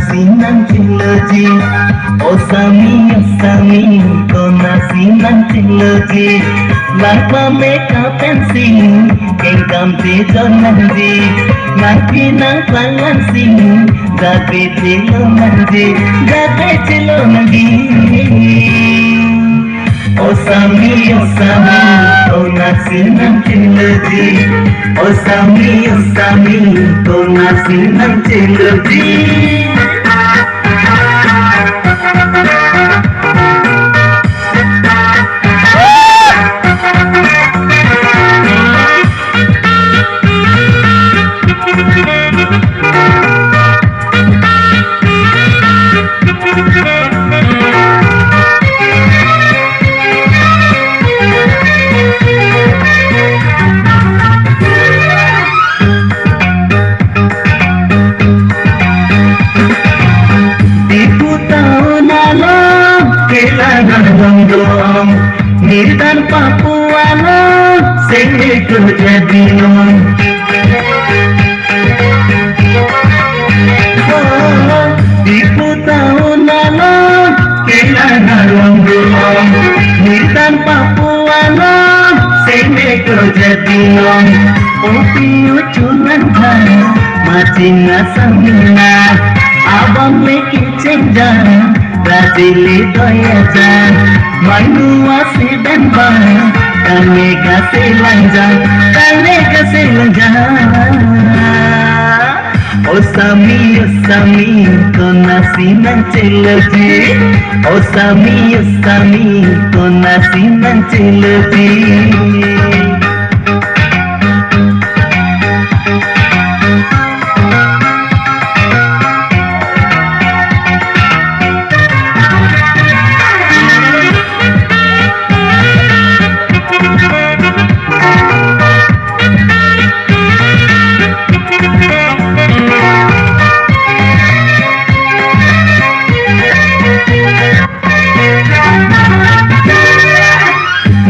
nasinan ciloji. O sami ko nasinan ciloji. Lapa meka pensi kengkam tijon nanji. Mati nang pangan sing gape cilo nanji. O sami ko nasinan ciloji. O sami ko nasinan ciloji. Nitan Papuano sing iku jadinon. Iku tahun lalu kehilangan wong dulung. Nitan Papuano sing iku jadinon. Opi ucunan kan macing asamina. Abang leki cendan Brazili doyajan Manua si benbang Kami kasih lanjang O sami ko nasinan ciloji. O sami ko nasinan ciloji.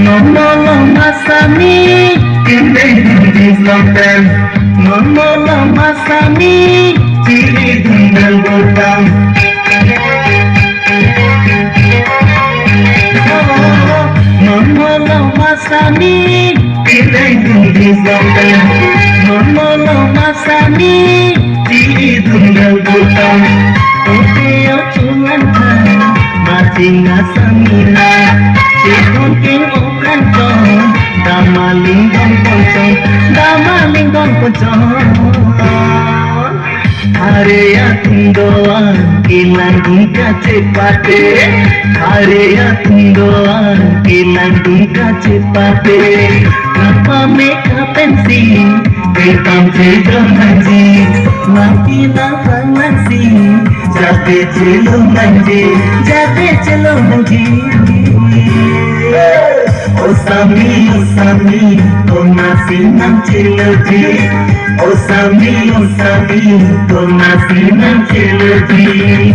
Nomolo masami Indeh lonten. Nomolo masami Ciri tunggal botang. Nomolo masami Indeh lonten. Nomolo masami Ciri tunggal botang. Opio cuman kan Macing asamina. King ukantong damaling don poncong. Area tundoan kilang dungka cepate. Area tundoan kilang dungka cepate. Apa meka pensi hitam cedron haji. Mati lapang nasi jate celung haji. O sami ko nasinan ciloji. O sami ko nasinan ciloji.